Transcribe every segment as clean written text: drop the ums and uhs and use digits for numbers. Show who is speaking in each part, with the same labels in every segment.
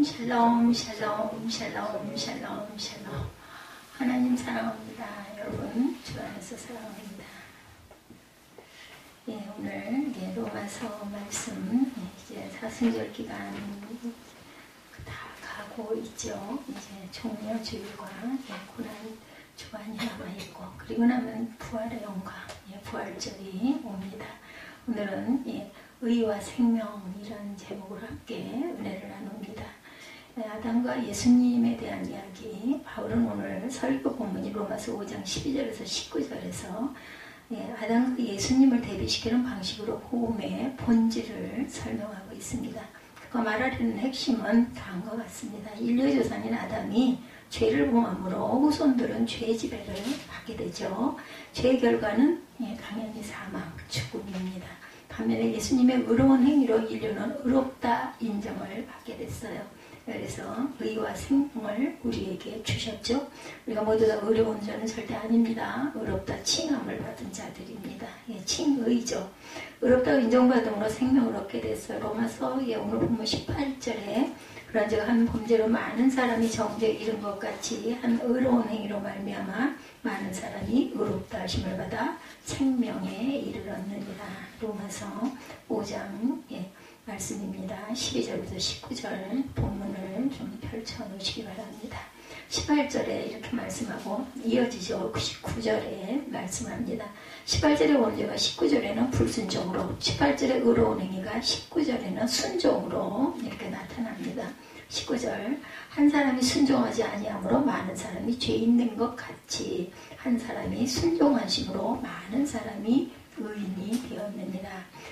Speaker 1: 샬롬, 샬롬, 샬롬, 샬롬, 샬롬. 하나님 사랑합니다. 여러분, 주 안에서 사랑합니다. 예, 오늘 로마서 말씀, 이제 사순절 기간 다 가고 있죠. 이제 종려주일과 고난 주간이 남아있고, 그리고 나면 부활의 영광, 부활절이 옵니다. 오늘은 의와 생명이라는 제목으로 함께 은혜를 나눕니다. 아담과 예수님에 대한 이야기, 바울은 오늘 설교 본문이 로마서 5장 12절에서 19절에서 아담과 예수님을 대비시키는 방식으로 호음의 본질을 설명하고 있습니다. 그가 말하려는 핵심은 다음 것 같습니다. 인류의 조상인 아담이 죄를 범함으로 후손들은 죄의 지배를 받게 되죠. 죄의 결과는 당연히 사망, 죽음입니다. 반면에 예수님의 의로운 행위로 인류는 의롭다 인정을 받게 됐어요. 그래서 의와 생명을 우리에게 주셨죠. 우리가 모두 다 의로운 자는 절대 아닙니다. 의롭다 칭함을 받은 자들입니다. 칭의죠. 의롭다고 인정받음으로 생명을 얻게 됐어요. 로마서 오늘 보면 18절에 그런 자가 한 범죄로 많은 사람이 정죄에 이른 것 같이 한 의로운 행위로 말미암아 많은 사람이 의롭다 하심을 받아 생명에 이르렀느니라. 로마서 5장 말씀입니다. 12절부터 19절 본문을 좀 펼쳐놓으시기 바랍니다. 18절에 이렇게 말씀하고 이어지죠. 19절에 말씀합니다. 18절의 원죄가 19절에는 불순종으로, 18절의 의로운 행위가 19절에는 순종으로 이렇게 나타납니다. 19절, 한 사람이 순종하지 아니하므로 많은 사람이 죄 있는 것 같이 한 사람이 순종하심으로 많은 사람이 의인이 되었느니라.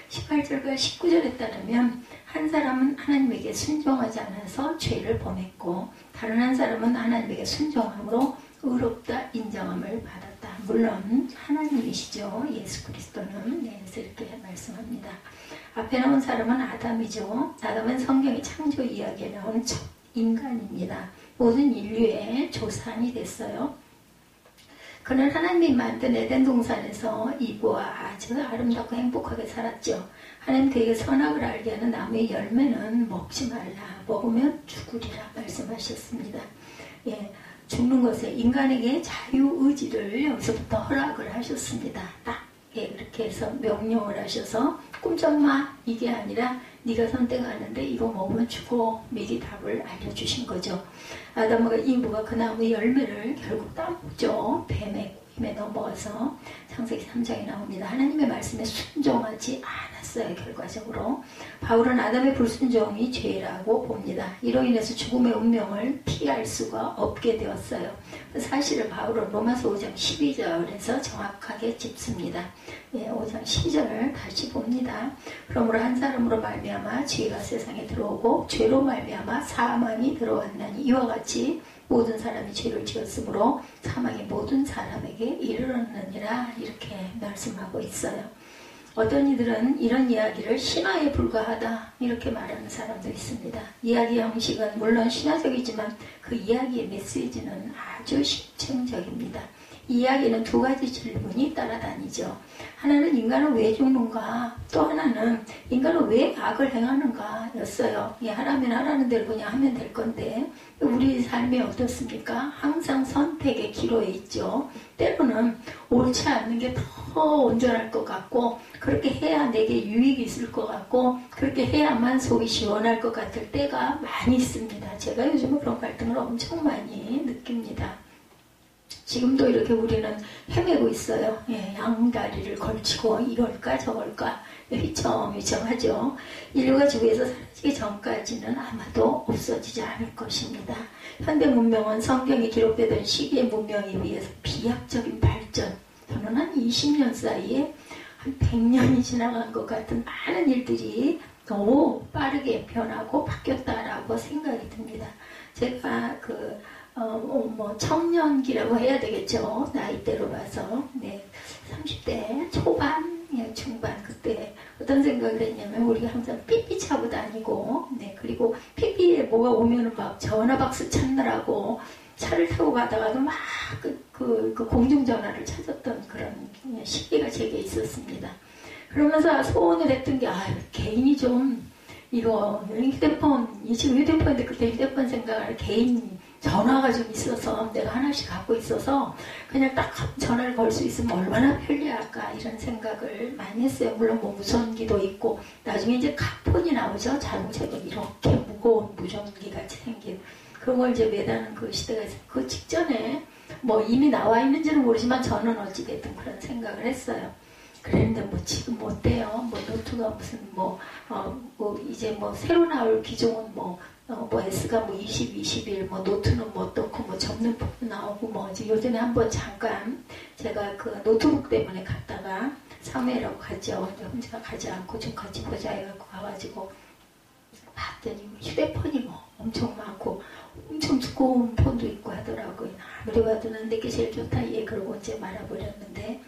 Speaker 1: 18절과 19절에 따르면 한 사람은 하나님에게 순종하지 않아서 죄를 범했고 다른 한 사람은 하나님에게 순종함으로 의롭다 인정함을 받았다. 물론 하나님이시죠. 예수 그리스도는. 그래서 이렇게 말씀합니다. 앞에 나온 사람은 아담이죠. 아담은 성경의 창조 이야기에 나오는 첫 인간입니다. 모든 인류의 조상이 됐어요. 그는 하나님이 만든 에덴 동산에서 이브와 아주 아름답고 행복하게 살았죠. 하나님 그에게 선악을 알게 하는 나무의 열매는 먹지 말라. 먹으면 죽으리라 말씀하셨습니다. 죽는 것에 인간에게 자유의지를 여기서부터 허락을 하셨습니다. 딱 그렇게 해서 명령을 하셔서 꿈쩍마 이게 아니라 네가 선택하는데 이거 먹으면 죽어. 미리 답을 알려주신 거죠. 아담과 이브가 그 나무의 열매를 결국 따먹죠. 뱀의 힘에 넘어가서 창세기 3장에 나옵니다. 하나님의 말씀에 순종하지 않았어요. 결과적으로 바울은 아담의 불순종이 죄라고 봅니다. 이로 인해서 죽음의 운명을 피할 수가 없게 되었어요. 사실을 바울은 로마서 5장 12절에서 정확하게 짚습니다. 5장 12절을 다시 봅니다. 그러므로 한 사람으로 말미암아 죄가 세상에 들어오고 죄로 말미암아 사망이 들어왔나니 이와 같이 모든 사람이 죄를 지었으므로 사망이 모든 사람에게 이르렀느니라. 이렇게 말씀하고 있어요. 어떤 이들은 이런 이야기를 신화에 불과하다 이렇게 말하는 사람도 있습니다. 이야기 형식은 물론 신화적이지만 그 이야기의 메시지는 아주 실증적입니다. 이 이야기는 두 가지 질문이 따라다니죠. 하나는 인간은 왜 죽는가, 또 하나는 인간은 왜 악을 행하는가 였어요. 하라면 하라는 대로 그냥 하면 될 건데 우리 삶이 어떻습니까? 항상 선택의 기로에 있죠. 때로는 옳지 않는 게 더 온전할 것 같고 그렇게 해야 내게 유익이 있을 것 같고 그렇게 해야만 속이 시원할 것 같을 때가 많이 있습니다. 제가 요즘 그런 갈등을 엄청 많이 느낍니다. 지금도 이렇게 우리는 헤매고 있어요. 양다리를 걸치고 이럴까 저럴까 휘청휘청하죠. 인류가 지구에서 사라지기 전까지는 아마도 없어지지 않을 것입니다. 현대 문명은 성경에 기록되던 시기의 문명에 비해서 비약적인 발전, 저는 한 20년 사이에 한 100년이 지나간 것 같은 많은 일들이 너무 빠르게 변하고 바뀌었다라고 생각이 듭니다. 제가 청년기라고 해야 되겠죠. 나이대로 봐서. 30대 초반, 중반, 그때 어떤 생각을 했냐면, 우리가 항상 삐삐 차고 다니고, 그리고 삐삐에 뭐가 오면은 막 전화박스 찾느라고 차를 타고 가다가도 막 그 공중전화를 찾았던 그런 시기가 제게 있었습니다. 그러면서 소원을 했던 게, 개인이 좀 이거 휴대폰, 지금 휴대폰인데 그때 휴대폰 생각을 개인 전화가 좀 있어서 내가 하나씩 갖고 있어서 그냥 딱 전화를 걸 수 있으면 얼마나 편리할까 이런 생각을 많이 했어요. 물론 뭐 무전기도 있고 나중에 이제 카폰이 나오죠. 자동차도 이렇게 무거운 무전기 같이 생긴 그런 걸 이제 매다는 그 시대가 있어요. 그 직전에 뭐 이미 나와 있는지는 모르지만 저는 어찌됐든 그런 생각을 했어요. 그랬는데 뭐 지금 뭐 어때요? 뭐 노트가 무슨 뭐 이제 뭐 새로 나올 기종은 뭐 S가 뭐 20, 21, 뭐 노트는 뭐 어떻고 뭐 접는 폭도 나오고 뭐 이제 요전에 한번 잠깐 제가 그 노트북 때문에 갔다가 사무회라고 갔죠. 혼자 가지 않고 좀 같이 보자 해갖고 가가지고 봤더니 휴대폰이 뭐 엄청 많고 엄청 두꺼운 폰도 있고 하더라고요. 아무리 봐도 난 내게 제일 좋다 예 그러고 이제 말아버렸는데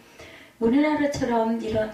Speaker 1: 우리나라처럼 이런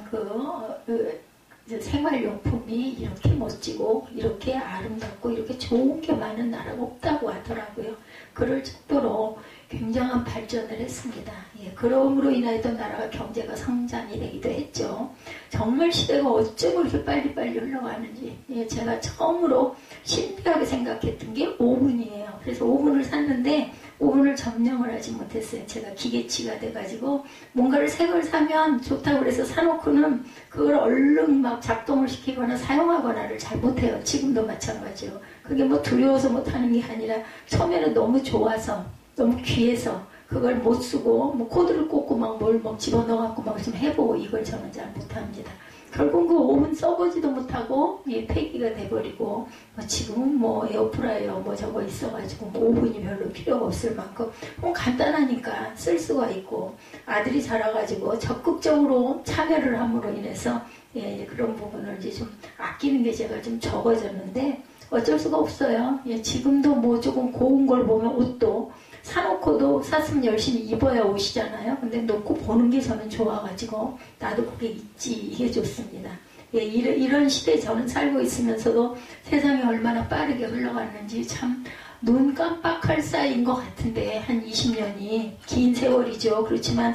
Speaker 1: 생활용품이 이렇게 멋지고 이렇게 아름답고 이렇게 좋은 게 많은 나라가 없다고 하더라고요. 그럴 정도로 굉장한 발전을 했습니다. 예, 그럼으로 인하여 나라가 경제가 성장이 되기도 했죠. 정말 시대가 어쩜 이렇게 빨리빨리 흘러가는지 예, 제가 처음으로 신기하게 생각했던 게 오븐이에요. 그래서 오븐을 샀는데 오븐을 점령을 하지 못했어요. 제가 기계치가 돼가지고 뭔가를 새 걸 사면 좋다고 그래서 사놓고는 그걸 얼른 막 작동을 시키거나 사용하거나를 잘 못해요. 지금도 마찬가지로. 그게 뭐 두려워서 못하는 게 아니라 처음에는 너무 좋아서 너무 귀해서 그걸 못 쓰고 뭐 코드를 꽂고 막 뭘 막 집어넣어갖고 막 좀 해보고 이걸 저는 잘 못합니다. 결국 그 오븐 써보지도 못하고 예, 폐기가 돼버리고 지금은 뭐 에어프라이어 뭐 저거 있어가지고 뭐 오븐이 별로 필요가 없을 만큼 간단하니까 쓸 수가 있고 아들이 자라가지고 적극적으로 참여를 함으로 인해서 예, 그런 부분을 이제 좀 아끼는 게 제가 좀 적어졌는데 어쩔 수가 없어요. 예, 지금도 뭐 조금 고운 걸 보면 옷도 사놓고도 샀으면 열심히 입어야 옷이잖아요. 근데 놓고 보는 게 저는 좋아가지고 나도 그게 있지 이게 좋습니다. 예, 이런 시대에 저는 살고 있으면서도 세상이 얼마나 빠르게 흘러갔는지 참 눈 깜빡할 사이인 것 같은데 한 20년이 긴 세월이죠. 그렇지만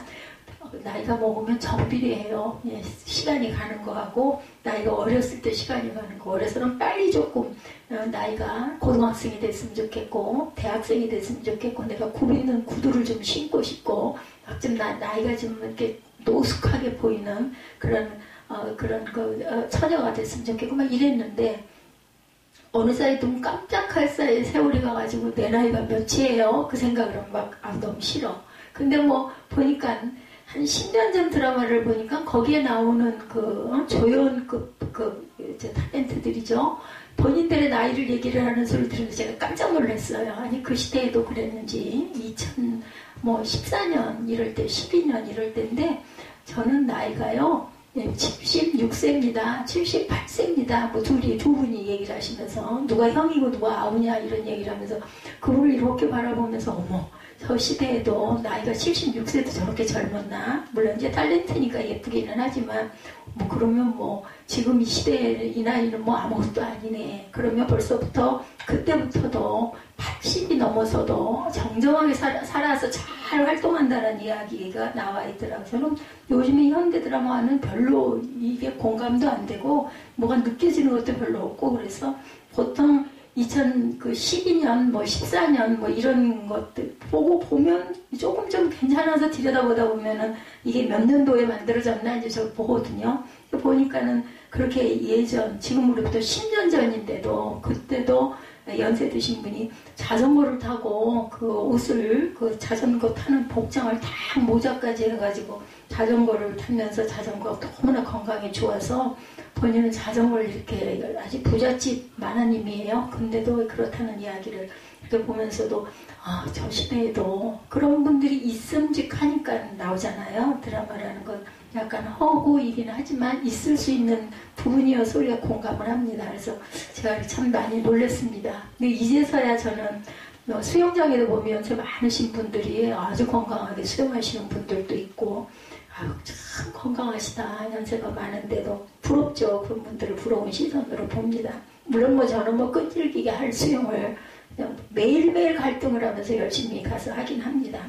Speaker 1: 나이가 먹으면 정비례해요. 예, 시간이 가는 거하고 나이가 어렸을 때 시간이 가는 거. 어려서는 빨리 조금 나이가 고등학생이 됐으면 좋겠고 대학생이 됐으면 좋겠고 내가 굽이는 구두를 좀 신고 싶고 좀 나이가 좀 이렇게 노숙하게 보이는 그런 처녀가 됐으면 좋겠고 막 이랬는데 어느 사이 눈 깜짝할 사이에 세월이 가가지고 내 나이가 몇이에요? 그 생각을 하면 막 너무 싫어. 근데 뭐 보니까 한 10년 전 드라마를 보니까 거기에 나오는 조연급 탤런트들이죠. 본인들의 나이를 얘기를 하는 소리를 들으면서 제가 깜짝 놀랐어요. 아니 그 시대에도 그랬는지 2014년 이럴 때 12년 이럴 때인데 저는 나이가요 76세입니다. 78세입니다. 뭐 두 분이 얘기를 하시면서 누가 형이고 누가 아우냐 이런 얘기를 하면서 그분을 이렇게 바라보면서 어머 저 시대에도 나이가 76세도 저렇게 젊었나? 물론 이제 탤런트니까 예쁘기는 하지만 뭐 그러면 뭐 지금 이 시대에 이 나이는 뭐 아무것도 아니네. 그러면 벌써부터 그때부터도 80이 넘어서도 정정하게 살아서 잘 활동한다는 이야기가 나와 있더라고요. 저는 요즘에 현대 드라마는 별로 이게 공감도 안 되고 뭐가 느껴지는 것도 별로 없고 그래서 보통 2012년, 뭐 14년, 뭐 이런 것들 보면 조금 좀 괜찮아서 들여다보다 보면은 이게 몇 년도에 만들어졌나 이제 저 보거든요. 보니까는 그렇게 예전, 지금으로부터 10년 전인데도 그때도 연세 드신 분이 자전거를 타고 그 옷을 그 자전거 타는 복장을 다 모자까지 해가지고 자전거를 타면서 자전거가 너무나 건강에 좋아서 본인은 자전거를 이렇게 아주 부잣집 마나님이에요. 근데도 그렇다는 이야기를 이렇게 보면서도 저 시대에도 그런 분들이 있음직하니까 나오잖아요. 드라마라는 건 약간 허구이긴 하지만 있을 수 있는 부분이어서 우리가 공감을 합니다. 그래서 제가 참 많이 놀랐습니다. 근데 이제서야 저는 수영장에도 보면 저 많으신 분들이 아주 건강하게 수영하시는 분들도 있고 참 건강하시다. 연세가 많은데도 부럽죠. 그런 분들을 부러운 시선으로 봅니다. 물론 뭐 저는 뭐 끈질기게 할 수영을 그냥 매일매일 갈등을 하면서 열심히 가서 하긴 합니다.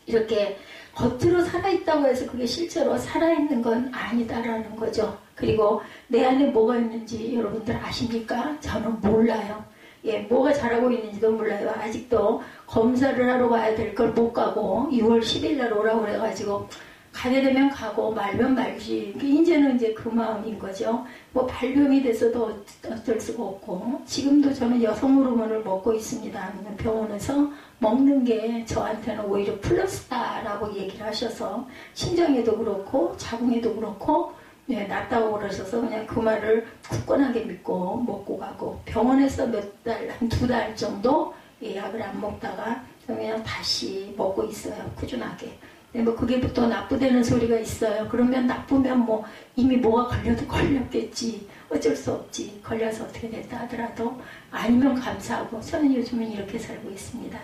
Speaker 1: 이렇게 겉으로 살아있다고 해서 그게 실제로 살아있는 건 아니다라는 거죠. 그리고 내 안에 뭐가 있는지 여러분들 아십니까? 저는 몰라요. 예, 뭐가 자라고 있는지도 몰라요. 아직도 검사를 하러 가야 될 걸 못 가고 6월 10일 날 오라고 그래가지고 가게 되면 가고 말면 말지. 이제는 이제 그 마음인 거죠. 뭐 발병이 돼서도 어쩔 수가 없고 지금도 저는 여성 호르몬을 먹고 있습니다. 병원에서 먹는 게 저한테는 오히려 플러스다라고 얘기를 하셔서 신장에도 그렇고 자궁에도 그렇고 네, 낫다고 그러셔서 그냥 그 말을 굳건하게 믿고 먹고 가고 병원에서 몇 달, 한 2달 정도 약을 안 먹다가 그냥 다시 먹고 있어요. 꾸준하게. 근데 뭐 그게 또 나쁘다는 소리가 있어요. 그러면 나쁘면 뭐 이미 뭐가 걸려도 걸렸겠지. 어쩔 수 없지. 걸려서 어떻게 됐다 하더라도 아니면 감사하고 저는 요즘은 이렇게 살고 있습니다.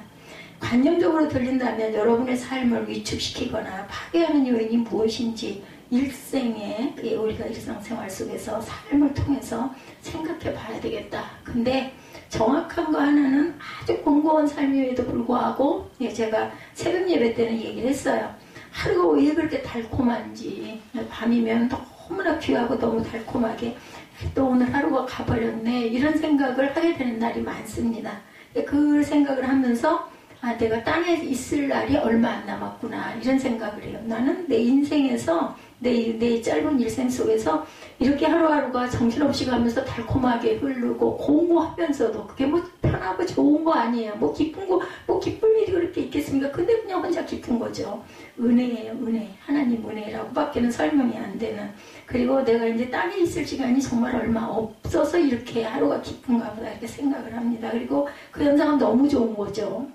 Speaker 1: 관념적으로 들린다면 여러분의 삶을 위축시키거나 파괴하는 요인이 무엇인지 일생에 우리가 일상생활 속에서 삶을 통해서 생각해 봐야 되겠다. 근데 정확한 거 하나는 아주 공고한 삶임에도 불구하고 제가 새벽 예배 때는 얘기를 했어요. 하루가 왜 그렇게 달콤한지 밤이면 너무나 귀하고 너무 달콤하게 또 오늘 하루가 가버렸네 이런 생각을 하게 되는 날이 많습니다. 그 생각을 하면서 내가 땅에 있을 날이 얼마 안 남았구나 이런 생각을 해요. 나는 내 인생에서 내 짧은 일생 속에서 이렇게 하루하루가 정신없이 가면서 달콤하게 흐르고 공고하면서도 그게 뭐 편하고 좋은 거 아니에요. 뭐 기쁜 거, 뭐 기쁠 일이 그렇게 있겠습니까? 근데 그냥 혼자 기쁜 거죠. 은혜예요, 은혜. 하나님 은혜라고 밖에는 설명이 안 되는. 그리고 내가 이제 땅에 있을 시간이 정말 얼마 없어서 이렇게 하루가 기쁜가 보다 이렇게 생각을 합니다. 그리고 그 현상은 너무 좋은 거죠.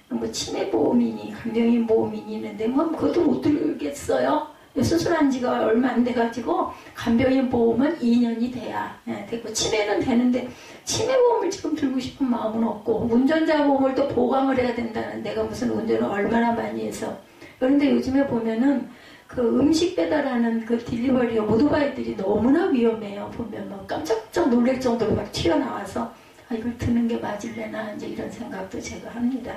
Speaker 1: 뭐 치매보험이니 간병인보험이니 있는데 뭐 그것도 못 들겠어요. 수술한 지가 얼마 안 돼가지고 간병인 보험은 2년이 돼야 되고 치매는 되는데 치매보험을 지금 들고 싶은 마음은 없고 운전자 보험을 또 보강을 해야 된다는 내가 무슨 운전을 얼마나 많이 해서 그런데 요즘에 보면은 그 음식 배달하는 그 딜리버리 오토바이들이 너무나 위험해요. 보면 막 깜짝깜짝 놀랄 정도로 막 튀어나와서 이걸 드는 게 맞을래나 이제 이런 생각도 제가 합니다.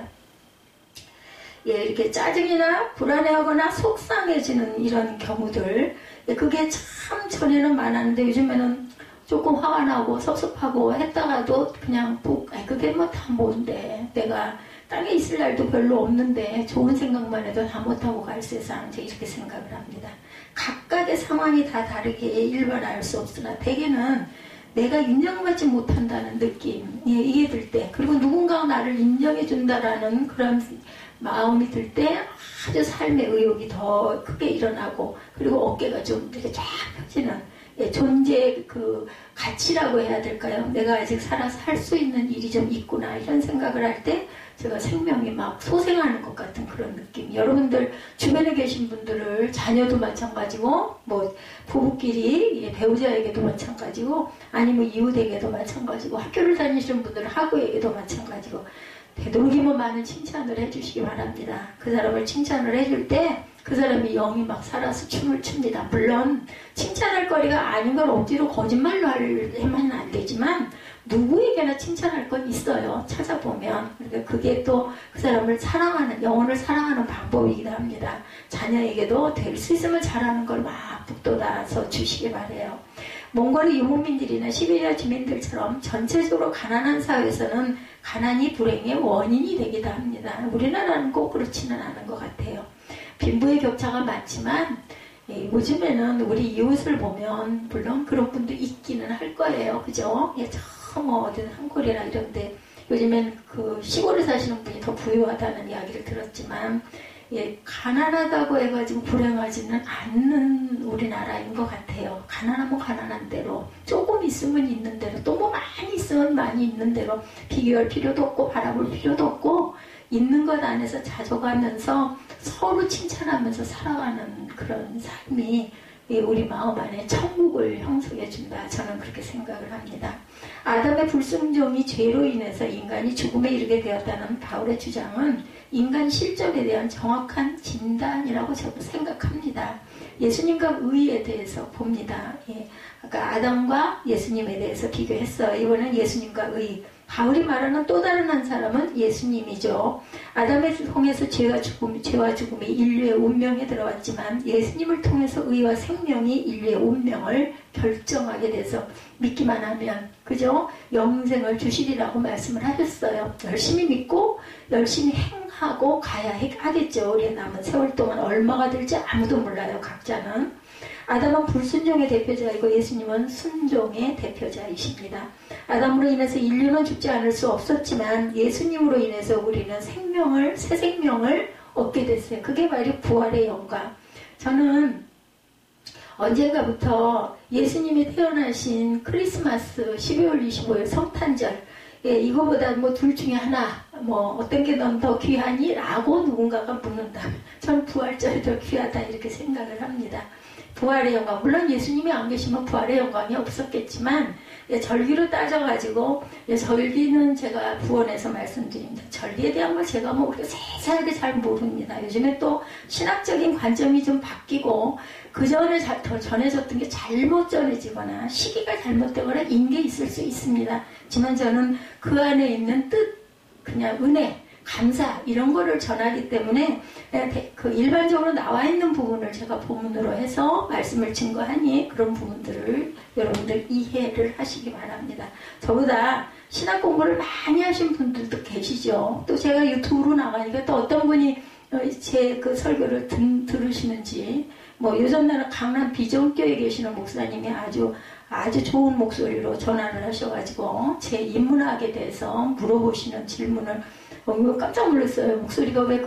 Speaker 1: 이렇게 짜증이나 불안해하거나 속상해지는 이런 경우들 그게 참 전에는 많았는데 요즘에는 조금 화가 나고 섭섭하고 했다가도 그냥 그게 뭐 다 뭔데 내가 땅에 있을 날도 별로 없는데 좋은 생각만 해도 다 못하고 갈 세상 제가 이렇게 생각을 합니다. 각각의 상황이 다 다르게 일반화할 수 없으나 대개는 내가 인정받지 못한다는 느낌 이게 들 때 그리고 누군가가 나를 인정해준다라는 그런 마음이 들 때 아주 삶의 의욕이 더 크게 일어나고 그리고 어깨가 좀 이렇게 쫙 펴지는 존재의 그 가치라고 해야 될까요? 내가 아직 살아서 할 수 있는 일이 좀 있구나 이런 생각을 할 때 제가 생명이 막 소생하는 것 같은 그런 느낌. 여러분들 주변에 계신 분들을 자녀도 마찬가지고 뭐 부부끼리 배우자에게도 마찬가지고 아니면 이웃에게도 마찬가지고 학교를 다니시는 분들은 학우에게도 마찬가지고 되도록이면 많은 칭찬을 해주시기 바랍니다. 그 사람을 칭찬을 해줄 때 그 사람이 영이 막 살아서 춤을 춥니다. 물론 칭찬할 거리가 아닌 걸 억지로 거짓말로 하면 안 되지만 누구에게나 칭찬할 건 있어요. 찾아보면. 그러니까 그게 또 그 사람을 사랑하는 영혼을 사랑하는 방법이기도 합니다. 자녀에게도 될 수 있으면 잘하는 걸 막 북돋아서 주시기 바래요. 몽골의 유목민들이나 시베리아 주민들처럼 전체적으로 가난한 사회에서는 가난이 불행의 원인이 되기도 합니다. 우리나라는 꼭 그렇지는 않은 것 같아요. 빈부의 격차가 많지만 요즘에는 우리 이웃을 보면 물론 그런 분도 있기는 할 거예요. 그죠? 저 뭐 어디 산골이나 이런데 요즘엔 그 시골에 사시는 분이 더 부유하다는 이야기를 들었지만 가난하다고 해가지고 불행하지는 않는 우리나라인 것 같아요. 가난하면 가난한 대로 조금 있으면 있는 대로 또 뭐 많이 있으면 많이 있는 대로 비교할 필요도 없고 바라볼 필요도 없고 있는 것 안에서 자족하면서 서로 칭찬하면서 살아가는 그런 삶이 우리 마음 안에 천국을 형성해 준다. 저는 그렇게 생각을 합니다. 아담의 불순종이 죄로 인해서 인간이 죽음에 이르게 되었다는 바울의 주장은 인간 실존에 대한 정확한 진단이라고 저도 생각합니다. 예수님과 의에 대해서 봅니다. 아까 아담과 예수님에 대해서 비교했어요. 이번엔 예수님과 의. 바울이 말하는 또 다른 한 사람은 예수님이죠. 아담을 통해서 죄와 죽음이 인류의 운명에 들어왔지만 예수님을 통해서 의와 생명이 인류의 운명을 결정하게 돼서 믿기만 하면 그죠? 영생을 주시리라고 말씀을 하셨어요. 열심히 믿고 열심히 행하고 가야 하겠죠. 우리의 남은 세월 동안 얼마가 될지 아무도 몰라요. 각자는. 아담은 불순종의 대표자이고 예수님은 순종의 대표자이십니다. 아담으로 인해서 인류는 죽지 않을 수 없었지만 예수님으로 인해서 우리는 새 생명을 얻게 됐어요. 그게 바로 부활의 영광. 저는 언젠가부터 예수님이 태어나신 크리스마스 12월 25일 성탄절, 이거보다 뭐 둘 중에 하나, 어떤 게 넌 더 귀하니? 라고 누군가가 묻는다면 저는 부활절이 더 귀하다 이렇게 생각을 합니다. 부활의 영광, 물론 예수님이 안 계시면 부활의 영광이 없었겠지만 절기로 따져가지고 절기는 제가 부원에서 말씀드립니다. 절기에 대한 걸 제가 그렇게 세세하게 잘 모릅니다. 요즘에 또 신학적인 관점이 좀 바뀌고 그 전에 더 전해졌던 게 잘못 전해지거나 시기가 잘못되거나 인게 있을 수 있습니다. 하지만 저는 그 안에 있는 뜻, 그냥 은혜, 감사 이런 거를 전하기 때문에 그 일반적으로 나와 있는 부분을 제가 본문으로 해서 말씀을 증거하니 그런 부분들을 여러분들 이해를 하시기 바랍니다. 저보다 신학 공부를 많이 하신 분들도 계시죠. 또 제가 유튜브로 나가니까 또 어떤 분이 제 그 설교를 들으시는지 요전날은 강남 비전교회에 계시는 목사님이 아주 좋은 목소리로 전화를 하셔가지고 제 인문학에 대해서 물어보시는 질문을 깜짝 놀랐어요. 목소리가 왜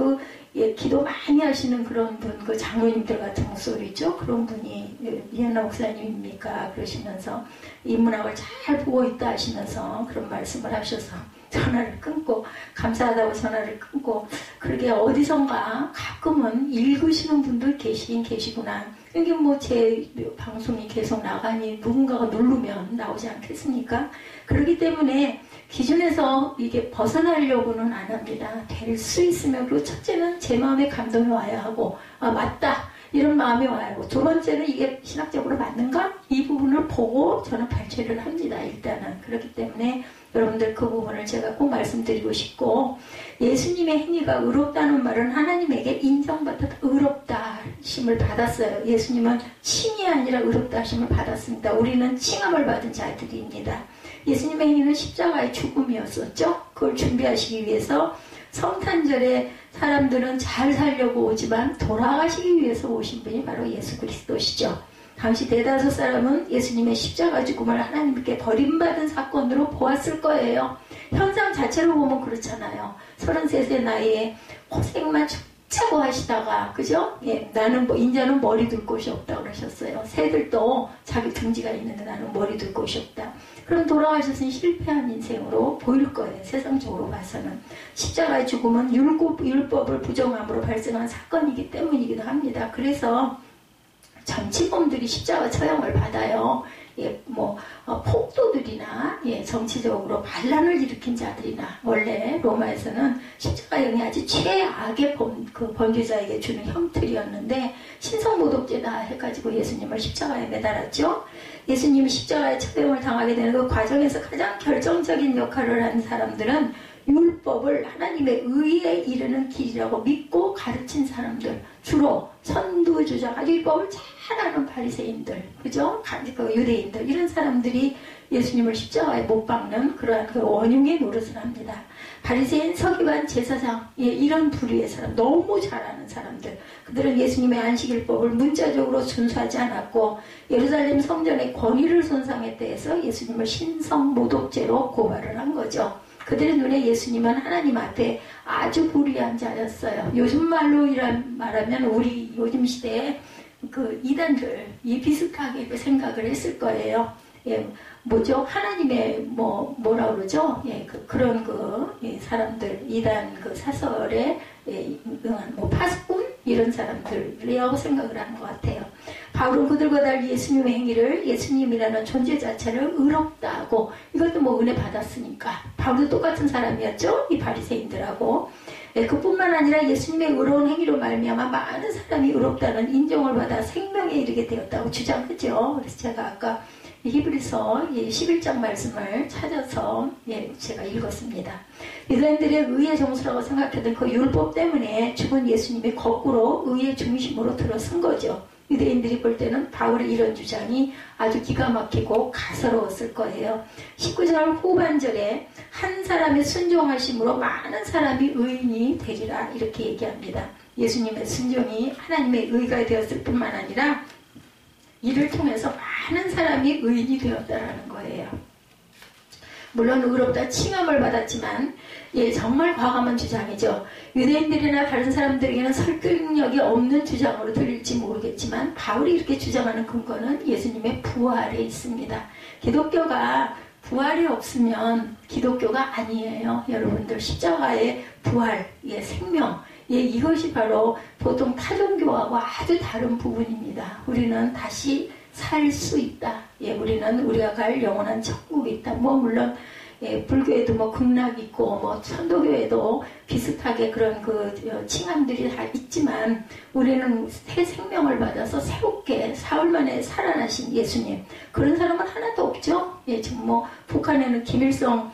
Speaker 1: 기도 많이 하시는 그런 분, 그 장로님들 같은 목소리죠. 그런 분이 이현나 목사님입니까? 그러시면서 인문학을 잘 보고 있다 하시면서 그런 말씀을 하셔서 전화를 끊고 감사하다고 전화를 끊고 그러게 어디선가 가끔은 읽으시는 분들 계시긴 계시구나. 이게 제 방송이 계속 나가니 누군가가 누르면 나오지 않겠습니까? 그렇기 때문에 기준에서 이게 벗어나려고는 안 합니다. 될 수 있으면 그리고 첫째는 제 마음에 감동이 와야 하고 맞다 이런 마음이 와야 하고 두 번째는 이게 신학적으로 맞는가? 이 부분을 보고 저는 발췌를 합니다. 일단은 그렇기 때문에 여러분들 그 부분을 제가 꼭 말씀드리고 싶고 예수님의 행위가 의롭다는 말은 하나님에게 인정받아 의롭다 하심을 받았어요. 예수님은 칭이 아니라 의롭다 하심을 받았습니다. 우리는 칭함을 받은 자들입니다. 예수님의 행위는 십자가의 죽음이었었죠. 그걸 준비하시기 위해서 성탄절에 사람들은 잘 살려고 오지만 돌아가시기 위해서 오신 분이 바로 예수 그리스도시죠. 당시 4-5사람은 예수님의 십자가 죽음을 하나님께 버림받은 사건으로 보았을 거예요. 현상 자체로 보면 그렇잖아요. 33세 나이에 고생만 죽자고 하시다가 그죠? 나는 인자는 머리 둘 곳이 없다 그러셨어요. 새들도 자기 둥지가 있는데 나는 머리 둘 곳이 없다. 그럼 돌아가셨으니 실패한 인생으로 보일 거예요. 세상적으로 봐서는. 십자가의 죽음은 율법을 부정함으로 발생한 사건이기 때문이기도 합니다. 그래서 정치범들이 십자가 처형을 받아요. 폭도들이나 정치적으로 반란을 일으킨 자들이나 원래 로마에서는 십자가형이 아주 최악의 범죄자에게 주는 형틀이었는데 신성모독죄다 해가지고 예수님을 십자가에 매달았죠. 예수님이 십자가에 처형을 당하게 되는 그 과정에서 가장 결정적인 역할을 한 사람들은 율법을 하나님의 의에 이르는 길이라고 믿고 가르친 사람들, 주로 선두주자, 율법을 잘 아는 바리새인들, 그죠? 유대인들, 이런 사람들이 예수님을 십자가에 못 박는 그러한 원흉의 노릇을 합니다. 바리새인, 서기관, 제사장, 이런 부류의 사람, 너무 잘 아는 사람들, 그들은 예수님의 안식일법을 문자적으로 준수하지 않았고 예루살렘 성전의 권위를 손상했다 해서 예수님을 신성모독죄로 고발을 한 거죠. 그들의 눈에 예수님은 하나님 앞에 아주 불의한 자였어요. 요즘 말로 말하면 우리 요즘 시대에 이단들이 비슷하게 생각을 했을 거예요. 하나님의 뭐라 그러죠? 그런 사람들, 이단 사설에 응한 파수꾼 이런 사람들이라고 생각을 하는 것 같아요. 바울은 그들과 달리 예수님의 행위를 예수님이라는 존재 자체를 의롭다고 이것도 은혜 받았으니까 바울도 똑같은 사람이었죠. 이 바리새인들하고 그뿐만 아니라 예수님의 의로운 행위로 말미암아 많은 사람이 의롭다는 인정을 받아 생명에 이르게 되었다고 주장하죠. 그래서 제가 아까 히브리서 11장 말씀을 찾아서 제가 읽었습니다. 유대인들의 의의 정수라고 생각했던 그 율법 때문에 죽은 예수님이 거꾸로 의의 중심으로 들어선 거죠. 유대인들이 볼 때는 바울의 이런 주장이 아주 기가 막히고 가소로웠을 거예요. 19절 후반절에 한 사람의 순종하심으로 많은 사람이 의인이 되리라 이렇게 얘기합니다. 예수님의 순종이 하나님의 의가 되었을 뿐만 아니라 이를 통해서 많은 사람이 의인이 되었다라는 거예요. 물론 의롭다 칭함을 받았지만 정말 과감한 주장이죠. 유대인들이나 다른 사람들에게는 설득력이 없는 주장으로 들릴지 모르겠지만 바울이 이렇게 주장하는 근거는 예수님의 부활에 있습니다. 기독교가 부활이 없으면 기독교가 아니에요. 여러분들 십자가의 부활, 생명, 이것이 바로 보통 타종교하고 아주 다른 부분입니다. 우리는 다시 살 수 있다. 우리는 우리가 갈 영원한 천국이 있다. 물론 불교에도 극락 있고 천도교에도 비슷하게 그런 칭함들이 다 있지만 우리는 새 생명을 받아서 새롭게 사흘 만에 살아나신 예수님, 그런 사람은 하나도 없죠. 지금 북한에는 김일성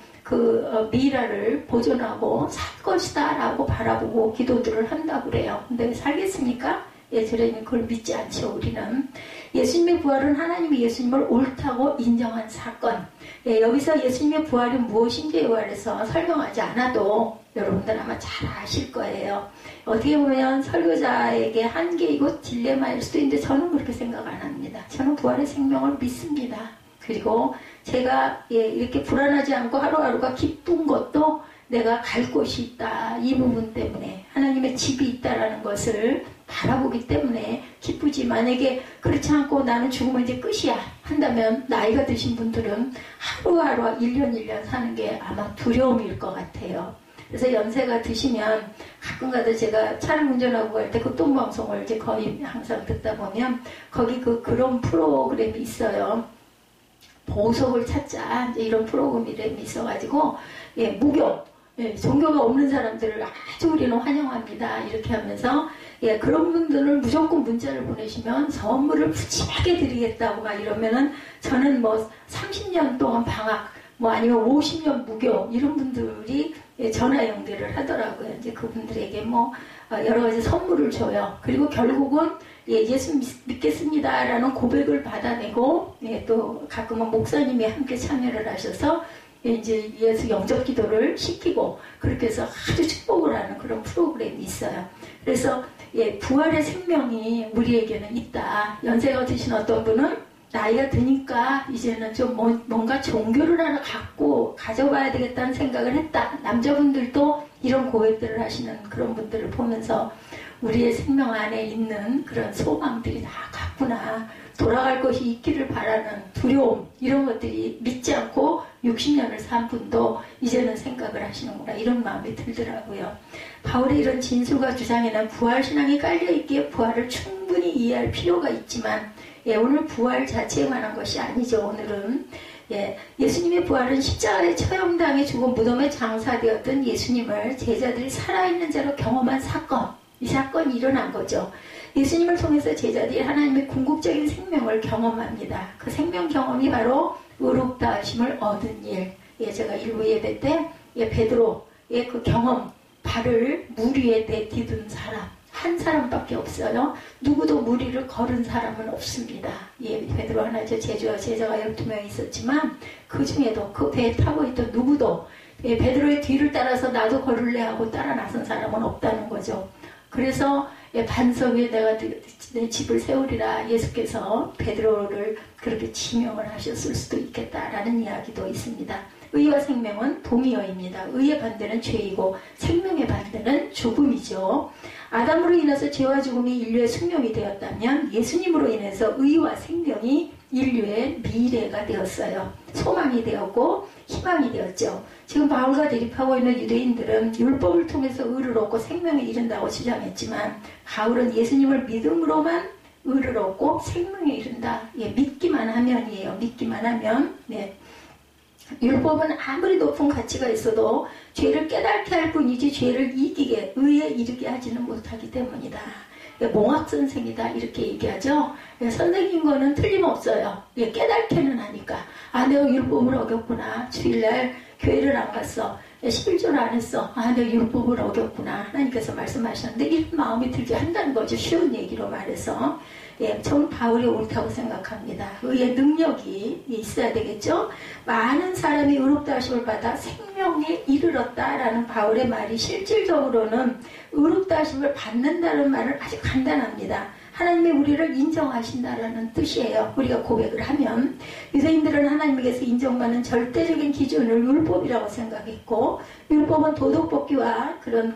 Speaker 1: 미라를 보존하고 살 것이다 라고 바라보고 기도들을 한다고 그래요. 근데 살겠습니까? 저희는 그걸 믿지 않죠. 우리는 예수님의 부활은 하나님이 예수님을 옳다고 인정한 사건. 여기서 예수님의 부활이 무엇인지에 관해서 설명하지 않아도 여러분들 아마 잘 아실 거예요. 어떻게 보면 설교자에게 한계이고 딜레마일 수도 있는데 저는 그렇게 생각 안 합니다. 저는 부활의 생명을 믿습니다. 그리고 제가 이렇게 불안하지 않고 하루하루가 기쁜 것도 내가 갈 곳이 있다. 이 부분 때문에 하나님의 집이 있다라는 것을 바라보기 때문에 기쁘지. 만약에 그렇지 않고 나는 죽으면 이제 끝이야 한다면 나이가 드신 분들은 하루하루 1년 사는 게 아마 두려움일 것 같아요. 그래서 연세가 드시면 가끔가다 제가 차를 운전하고 갈 때 극동방송을 이제 거의 항상 듣다 보면 거기 그런 프로그램이 있어요. 보석을 찾자 이런 프로그램이 있어가지고 무교 종교가 없는 사람들을 아주 우리는 환영합니다 이렇게 하면서 그런 분들을 무조건 문자를 보내시면 선물을 푸짐하게 드리겠다고 막 이러면은 저는 30년 동안 방학 아니면 50년 무교 이런 분들이 전화 연결을 하더라고요. 이제 그분들에게 여러 가지 선물을 줘요. 그리고 결국은 예수 믿겠습니다라는 고백을 받아내고 또 가끔은 목사님이 함께 참여를 하셔서 이제 예수 영접 기도를 시키고 그렇게 해서 아주 축복을 하는 그런 프로그램이 있어요. 그래서 부활의 생명이 우리에게는 있다. 연세가 드신 어떤 분은 나이가 드니까 이제는 좀 뭔가 종교를 하나 가져봐야 되겠다는 생각을 했다. 남자분들도 이런 고백들을 하시는 그런 분들을 보면서 우리의 생명 안에 있는 그런 소망들이 다 같구나. 돌아갈 것이 있기를 바라는 두려움 이런 것들이 믿지 않고 60년을 산 분도 이제는 생각을 하시는구나 이런 마음이 들더라고요. 바울의 이런 진술과 주장에는 부활신앙이 깔려있기에 부활을 충분히 이해할 필요가 있지만 오늘 부활 자체에 관한 것이 아니죠. 오늘은 예수님의 부활은 십자가에 처형당해 죽은 무덤에 장사되었던 예수님을 제자들이 살아있는 자로 경험한 사건, 이 사건이 일어난 거죠. 예수님을 통해서 제자들이 하나님의 궁극적인 생명을 경험합니다. 그 생명 경험이 바로 의롭다 하심을 얻은 일. 제가 일부 예배 때 베드로의 그 경험, 발을 물 위에 내디딘 사람 한 사람밖에 없어요. 누구도 물 위를 걸은 사람은 없습니다. 베드로 하나죠. 제자가 12명 있었지만 그 중에도 그 배에 타고 있던 누구도 베드로의 뒤를 따라서 나도 걸을래 하고 따라 나선 사람은 없다는 거죠. 그래서 반석 위에 내가 내 집을 세우리라 예수께서 베드로를 그렇게 지명을 하셨을 수도 있겠다라는 이야기도 있습니다. 의와 생명은 동의어입니다. 의의 반대는 죄이고 생명의 반대는 죽음이죠. 아담으로 인해서 죄와 죽음이 인류의 숙명이 되었다면 예수님으로 인해서 의와 생명이 인류의 미래가 되었어요. 소망이 되었고 희망이 되었죠. 지금 바울과 대립하고 있는 유대인들은 율법을 통해서 의를 얻고 생명에 이른다고 주장했지만 바울은 예수님을 믿음으로만 의를 얻고 생명에 이른다. 믿기만 하면이에요. 믿기만 하면. 율법은 아무리 높은 가치가 있어도 죄를 깨닫게 할 뿐이지 죄를 이기게 의에 이르게 하지는 못하기 때문이다. 몽학 선생이다 이렇게 얘기하죠. 선생님 거는 틀림없어요. 깨닫게는 하니까 내가 율법을 어겼구나. 주일날 교회를 안 갔어. 11조를 안 했어. 내가 율법을 어겼구나. 하나님께서 말씀하셨는데 이런 마음이 들게 한다는 거죠. 쉬운 얘기로 말해서. 저는 바울이 옳다고 생각합니다. 의의 능력이 있어야 되겠죠. 많은 사람이 의롭다 하심을 받아 생명에 이르렀다라는 바울의 말이 실질적으로는 의롭다 하심을 받는다는 말은 아주 간단합니다. 하나님이 우리를 인정하신다라는 뜻이에요. 우리가 고백을 하면 유대인들은 하나님에게서 인정받는 절대적인 기준을 율법이라고 생각했고, 율법은 도덕법규와 그런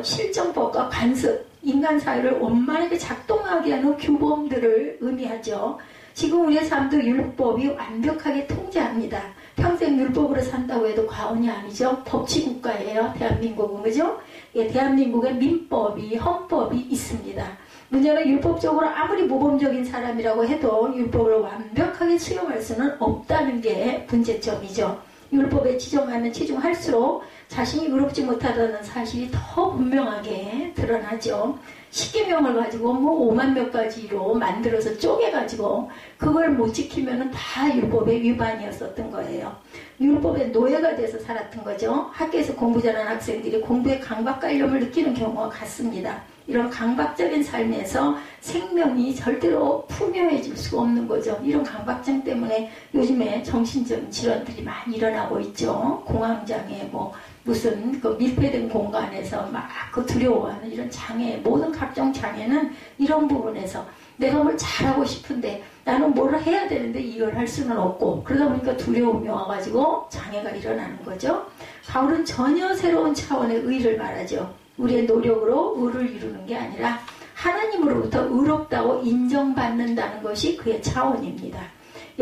Speaker 1: 실정법과 관습, 인간 사회를 원만하게 작동하게 하는 규범들을 의미하죠. 지금 우리의 삶도 율법이 완벽하게 통제합니다. 평생 율법으로 산다고 해도 과언이 아니죠. 법치국가예요. 대한민국은. 그죠? 대한민국에 민법이, 헌법이 있습니다. 문제는 율법적으로 아무리 모범적인 사람이라고 해도 율법을 완벽하게 수용할 수는 없다는 게 문제점이죠. 율법에 지정하면 지중할수록 자신이 의롭지 못하다는 사실이 더 분명하게 드러나죠. 10계명을 가지고 5만 몇 가지로 만들어서 쪼개가지고 그걸 못 지키면 다 율법의 위반이었었던 거예요. 율법의 노예가 돼서 살았던 거죠. 학교에서 공부 잘하는 학생들이 공부에 강박관념을 느끼는 경우가 같습니다. 이런 강박적인 삶에서 생명이 절대로 풍요해질 수가 없는 거죠. 이런 강박증 때문에 요즘에 정신적인 질환들이 많이 일어나고 있죠. 공황장애, 무슨 밀폐된 공간에서 막 두려워하는 이런 장애, 모든 각종 장애는 이런 부분에서 내가 뭘 잘하고 싶은데 나는 뭘 해야 되는데 이걸 할 수는 없고, 그러다 보니까 두려움이 와가지고 장애가 일어나는 거죠. 바울은 전혀 새로운 차원의 의를 말하죠. 우리의 노력으로 의를 이루는 게 아니라 하나님으로부터 의롭다고 인정받는다는 것이 그의 차원입니다.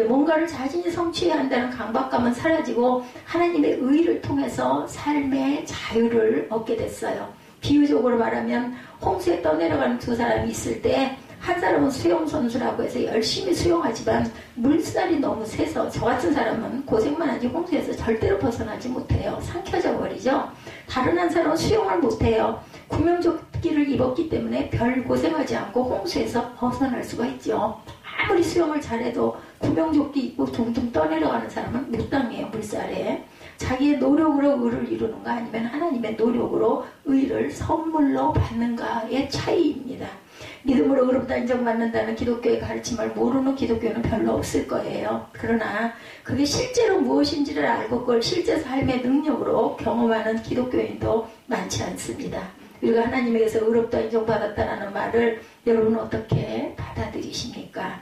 Speaker 1: 뭔가를 자신이 성취해야 한다는 강박감은 사라지고 하나님의 의를 통해서 삶의 자유를 얻게 됐어요. 비유적으로 말하면 홍수에 떠내려가는 두 사람이 있을 때 한 사람은 수영선수라고 해서 열심히 수영하지만 물살이 너무 세서 저 같은 사람은 고생만 하지 홍수에서 절대로 벗어나지 못해요. 삼켜져 버리죠. 다른 한 사람은 수영을 못해요. 구명조끼를 입었기 때문에 별 고생하지 않고 홍수에서 벗어날 수가 있죠. 아무리 수영을 잘해도 구명조끼 입고 둥둥 떠내려가는 사람은 못 당해요. 물살에. 자기의 노력으로 의를 이루는가 아니면 하나님의 노력으로 의를 선물로 받는가의 차이입니다. 믿음으로 의롭다 인정받는다는 기독교의 가르침을 모르는 기독교는 별로 없을 거예요. 그러나 그게 실제로 무엇인지를 알고 그걸 실제 삶의 능력으로 경험하는 기독교인도 많지 않습니다. 우리가 하나님에게서 의롭다 인정받았다는 말을 여러분은 어떻게 받아들이십니까?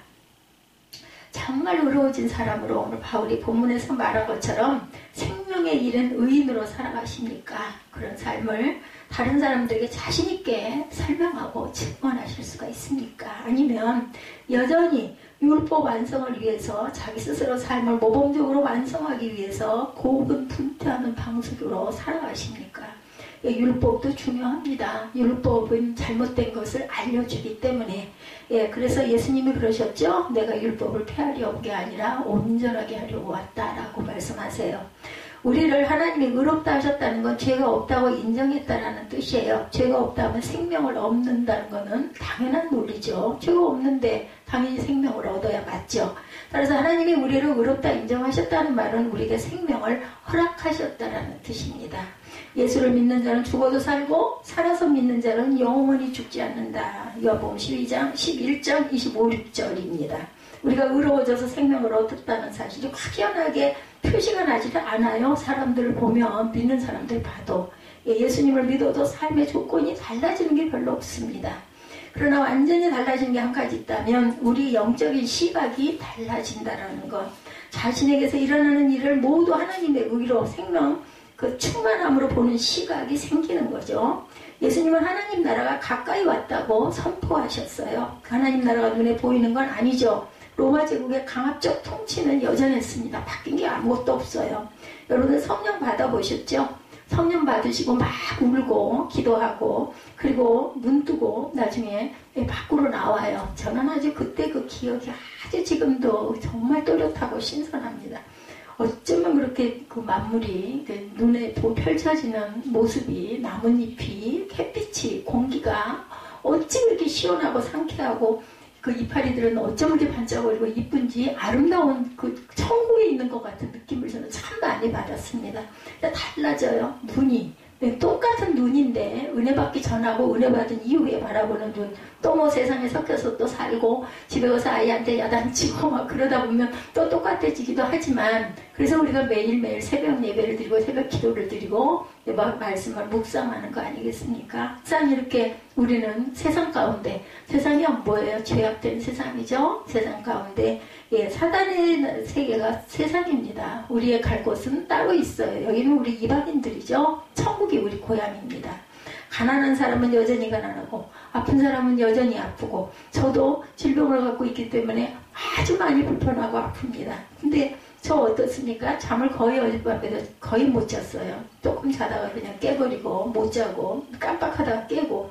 Speaker 1: 정말 의로워진 사람으로 오늘 바울이 본문에서 말한 것처럼 생명에 이른 의인으로 살아가십니까? 그런 삶을 다른 사람들에게 자신있게 설명하고 증언하실 수가 있습니까? 아니면 여전히 율법 완성을 위해서 자기 스스로 삶을 모범적으로 완성하기 위해서 고군분투하는 방식으로 살아가십니까? 율법도 중요합니다. 율법은 잘못된 것을 알려주기 때문에. 그래서 예수님이 그러셨죠. 내가 율법을 폐하려 온 게 아니라 온전하게 하려고 왔다라고 말씀하세요. 우리를 하나님이 의롭다 하셨다는 건 죄가 없다고 인정했다라는 뜻이에요. 죄가 없다면 생명을 얻는다는 것은 당연한 논리죠. 죄가 없는데 당연히 생명을 얻어야 맞죠. 따라서 하나님이 우리를 의롭다 인정하셨다는 말은 우리에게 생명을 허락하셨다라는 뜻입니다. 예수를 믿는 자는 죽어도 살고 살아서 믿는 자는 영원히 죽지 않는다. 요한복음 12장 11장 25, 6절입니다. 우리가 의로워져서 생명을 얻었다는 사실이 확연하게 표시가 나지 않아요. 사람들을 보면, 믿는 사람들 봐도. 예수님을 믿어도 삶의 조건이 달라지는 게 별로 없습니다. 그러나 완전히 달라지는 게 한 가지 있다면 우리 영적인 시각이 달라진다라는 것. 자신에게서 일어나는 일을 모두 하나님의 의로 생명, 충만함으로 보는 시각이 생기는 거죠. 예수님은 하나님 나라가 가까이 왔다고 선포하셨어요. 하나님 나라가 눈에 보이는 건 아니죠. 로마 제국의 강압적 통치는 여전했습니다. 바뀐 게 아무것도 없어요. 여러분들 성령 받아보셨죠? 성령 받으시고 막 울고 기도하고 그리고 눈 뜨고 나중에 밖으로 나와요. 저는 아주 그때 그 기억이 아주 지금도 정말 또렷하고 신선합니다. 어쩌면 그렇게 그 만물이 눈에 펼쳐지는 모습이 나뭇잎이 햇빛이 공기가 어찌 그렇게 시원하고 상쾌하고 그 이파리들은 어쩜 이렇게 반짝거리고 이쁜지 아름다운 그 천국에 있는 것 같은 느낌을 저는 참 많이 받았습니다. 달라져요. 눈이. 똑같은 눈인데 은혜 받기 전하고 은혜 받은 이후에 바라보는 눈, 또 뭐 세상에 섞여서 또 살고 집에 와서 아이한테 야단치고 막 그러다 보면 또 똑같아지기도 하지만, 그래서 우리가 매일매일 새벽 예배를 드리고 새벽 기도를 드리고 말씀을 묵상하는 거 아니겠습니까? 항상 이렇게 우리는 세상 가운데, 세상이 뭐예요? 죄악된 세상이죠. 세상 가운데 사단의 세계가 세상입니다. 우리의 갈 곳은 따로 있어요. 여기는 우리 이방인들이죠. 천국이 우리 고향입니다. 가난한 사람은 여전히 가난하고 아픈 사람은 여전히 아프고, 저도 질병을 갖고 있기 때문에 아주 많이 불편하고 아픕니다. 근데 저 어떻습니까? 잠을 거의 어젯밤에도 거의 못 잤어요. 조금 자다가 그냥 깨버리고 못 자고 깜빡하다가 깨고.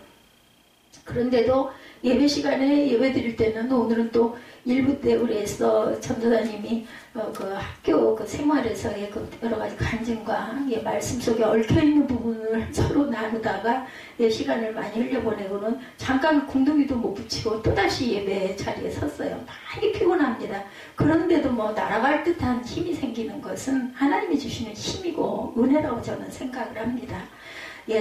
Speaker 1: 그런데도 예배 시간에 예배 드릴 때는, 오늘은 또 일부 때 우리 에서 전도사님이 그 학교 그 생활에서의 그 여러 가지 간증과 말씀 속에 얽혀있는 부분을 서로 나누다가 시간을 많이 흘려보내고는 잠깐 궁둥이도 못 붙이고 또다시 예배 자리에 섰어요. 많이 피곤합니다. 그런데도 뭐 날아갈 듯한 힘이 생기는 것은 하나님이 주시는 힘이고 은혜라고 저는 생각을 합니다.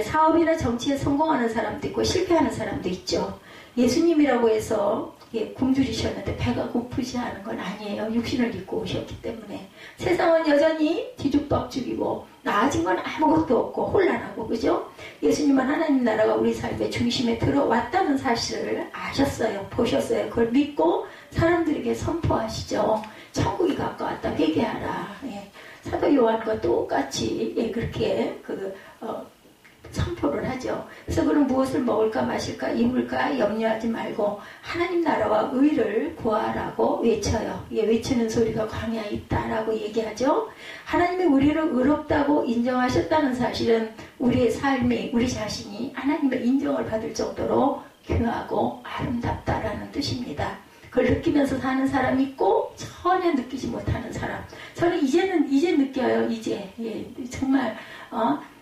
Speaker 1: 사업이나 정치에 성공하는 사람도 있고 실패하는 사람도 있죠. 예수님이라고 해서 굶주리셨는데 배가 고프지 않은 건 아니에요. 육신을 입고 오셨기 때문에. 세상은 여전히 뒤죽박죽이고 나아진 건 아무것도 없고 혼란하고, 그죠? 예수님은 하나님 나라가 우리 삶의 중심에 들어왔다는 사실을 아셨어요. 보셨어요. 그걸 믿고 사람들에게 선포하시죠. 천국이 가까웠다. 회개하라. 사도 요한과 똑같이 그렇게 선포를 하죠. 그래서 그럼 무엇을 먹을까 마실까 입을까 염려하지 말고 하나님 나라와 의를 구하라고 외쳐요. 외치는 소리가 광야에 있다라고 얘기하죠. 하나님이 우리를 의롭다고 인정하셨다는 사실은 우리의 삶이, 우리 자신이 하나님의 인정을 받을 정도로 귀하고 아름답다라는 뜻입니다. 그걸 느끼면서 사는 사람이 있고 전혀 느끼지 못하는 사람. 저는 이제 느껴요. 이제 정말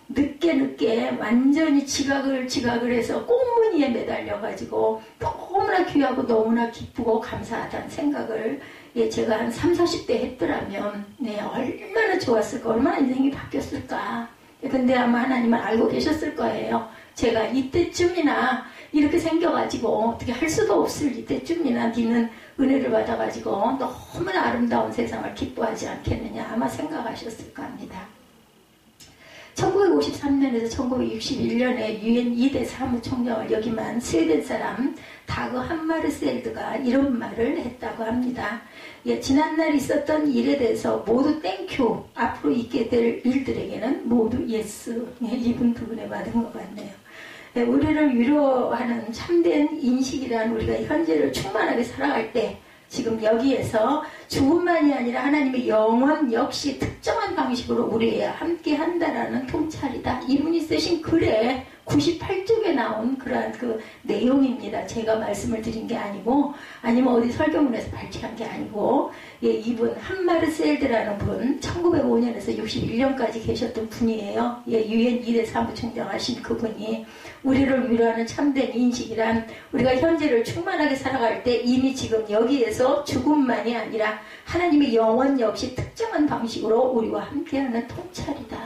Speaker 1: 늦게 완전히 지각을 해서 꽁무니에 매달려가지고 너무나 귀하고 너무나 기쁘고 감사하다는 생각을 제가 한 30, 40대 했더라면 얼마나 좋았을까, 얼마나 인생이 바뀌었을까. 근데 아마 하나님은 알고 계셨을 거예요. 제가 이때쯤이나 이렇게 생겨가지고 어떻게 할 수도 없을 이때쯤이나 니는 은혜를 받아가지고 너무나 아름다운 세상을 기뻐하지 않겠느냐 아마 생각하셨을 겁니다. 1953년에서 1961년에 유엔 2대 사무총장을 역임한 스웨덴 사람 다그 함마르셀드가 이런 말을 했다고 합니다. 지난날 있었던 일에 대해서 모두 땡큐, 앞으로 있게 될 일들에게는 모두 예스. 이분 두 분에 받은 것 같네요. 우리를 위로하는 참된 인식이란 우리가 현재를 충만하게 살아갈 때 지금 여기에서 죽음만이 아니라 하나님의 영원 역시 특정한 방식으로 우리와 함께 한다라는 통찰이다. 이분이 쓰신 글에 98쪽에 나온 그러한 그 내용입니다. 제가 말씀을 드린 게 아니고, 아니면 어디 설교문에서 발췌한 게 아니고, 이분 함마르셀드라는 분 1905년에서 61년까지 계셨던 분이에요. 유엔 2대 사무총장 하신 그분이 우리를 위로하는 참된 인식이란 우리가 현재를 충만하게 살아갈 때 이미 지금 여기에서 죽음만이 아니라 하나님의 영원 역시 특정한 방식으로 우리와 함께하는 통찰이다.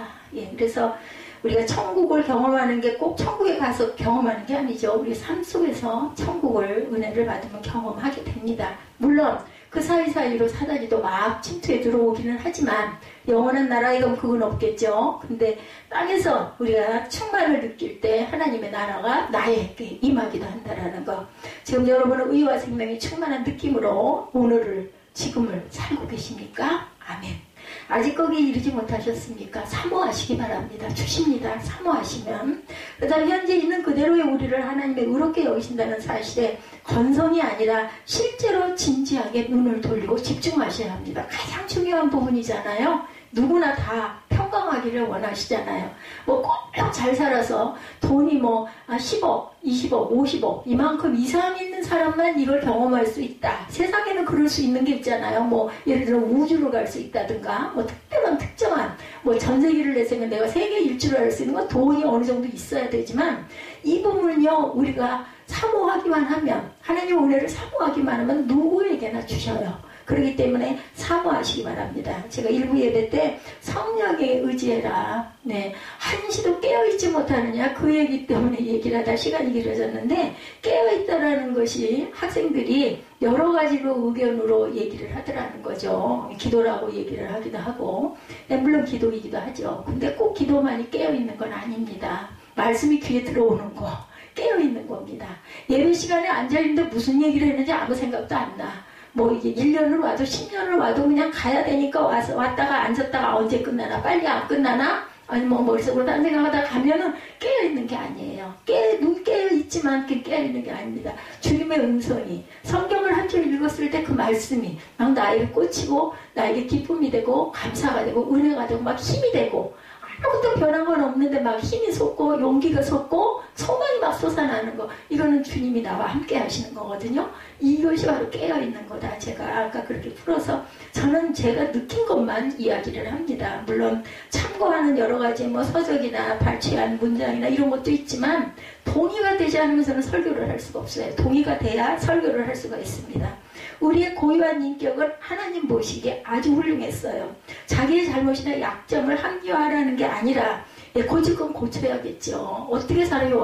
Speaker 1: 그래서 우리가 천국을 경험하는 게 꼭 천국에 가서 경험하는 게 아니죠. 우리 삶 속에서 천국을 은혜를 받으면 경험하게 됩니다. 물론 그 사이사이로 사단이 또 막 침투해 들어오기는 하지만 영원한 나라에 가면 그건 없겠죠. 근데 땅에서 우리가 충만을 느낄 때 하나님의 나라가 나에게 임하기도 한다라는 거. 지금 여러분은 의와 생명이 충만한 느낌으로 오늘을, 지금을 살고 계십니까? 아멘. 아직 거기에 이르지 못하셨습니까? 사모하시기 바랍니다. 주십니다. 사모하시면. 그 다음 현재 있는 그대로의 우리를 하나님의 의롭게 여기신다는 사실에 건성이 아니라 실제로 진지하게 눈을 돌리고 집중하셔야 합니다. 가장 중요한 부분이잖아요. 누구나 다 평강하기를 원하시잖아요. 뭐 꼭 잘 살아서 돈이 뭐 10억, 20억, 50억 이만큼 이상 있는 사람만 이걸 경험할 수 있다. 세상에는 그럴 수 있는 게 있잖아요. 뭐 예를 들어 우주로 갈 수 있다든가 뭐 특별한 특정한 뭐 전세기를 내세면 내가 세계 일주를 할 수 있는 건 돈이 어느 정도 있어야 되지만 이 부분은요 우리가 사모하기만 하면 하나님의 은혜를 사모하기만 하면 누구에게나 주셔요. 그렇기 때문에 사모하시기 바랍니다. 제가 일부 예배 때 성령에 의지해라. 네, 한시도 깨어있지 못하느냐 그 얘기 때문에 얘기를 하다 시간이 길어졌는데 깨어있다라는 것이 학생들이 여러 가지로 의견으로 얘기를 하더라는 거죠. 기도라고 얘기를 하기도 하고 물론 기도이기도 하죠. 근데 꼭 기도만이 깨어있는 건 아닙니다. 말씀이 귀에 들어오는 거 깨어있는 겁니다. 예배 시간에 앉아있는데 무슨 얘기를 했는지 아무 생각도 안 나. 뭐 이게 1년을 와도 10년을 와도 그냥 가야 되니까 왔다가 앉았다가 언제 끝나나 빨리 안 끝나나 아니 뭐 머릿속으로 딴 생각하다가 가면은 깨어있는 게 아니에요. 눈 깨어있지만 깨어있는 게 아닙니다. 주님의 음성이 성경을 한 줄 읽었을 때 그 말씀이 막 나에게 꽂히고 나에게 기쁨이 되고 감사가 되고 은혜가 되고 막 힘이 되고 아무것도 변한 건 없는데 막 힘이 솟고 용기가 솟고 소망이 막 솟아나는 거 이거는 주님이 나와 함께 하시는 거거든요. 이것이 바로 깨어있는 거다. 제가 아까 그렇게 풀어서 저는 제가 느낀 것만 이야기를 합니다. 물론 참고하는 여러 가지 뭐 서적이나 발췌한 문장이나 이런 것도 있지만 동의가 되지 않으면 저는 설교를 할 수가 없어요. 동의가 돼야 설교를 할 수가 있습니다. 우리의 고유한 인격은 하나님 보시기에 아주 훌륭했어요. 자기의 잘못이나 약점을 합리화하라는 게 아니라 고칠 건 고쳐야겠죠. 어떻게 살아요?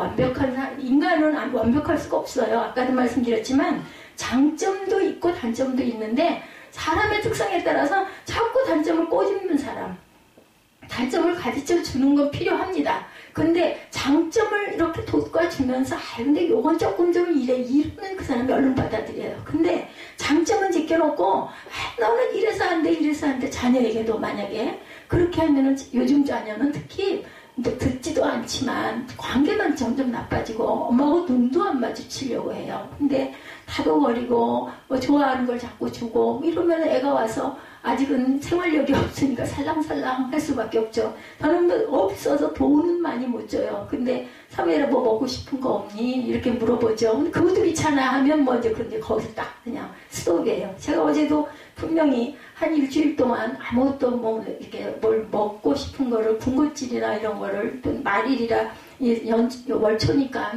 Speaker 1: 인간은 완벽할 수가 없어요. 아까도 말씀드렸지만 장점도 있고 단점도 있는데 사람의 특성에 따라서 자꾸 단점을 꼬집는 사람 단점을 가르쳐 주는 건 필요합니다. 근데 장점을 이렇게 돋궈주면서 근데 요건 조금 좀 이러면 그 사람이 얼른 받아들여요. 근데 장점은 제껴놓고 너는 이래서 안 돼 이래서 안 돼. 자녀에게도 만약에 그렇게 하면은 요즘 자녀는 특히 듣지도 않지만 관계만 점점 나빠지고 엄마하고 눈도 안 마주치려고 해요. 근데 다독거리고 뭐 좋아하는 걸 자꾸 주고 이러면 애가 와서 아직은 생활력이 없으니까 살랑살랑 할 수밖에 없죠. 저는 없어서 돈은 많이 못 줘요. 근데 사회에 뭐 먹고 싶은 거 없니? 이렇게 물어보죠. 그것도 귀찮아 하면 뭐 이제 거기서 딱 그냥 스톱이에요. 제가 어제도 분명히 한 일주일 동안 아무것도 뭐 이렇게 뭘 먹고 싶은 거를 군것질이나 이런 거를 또 말일이라 월초니까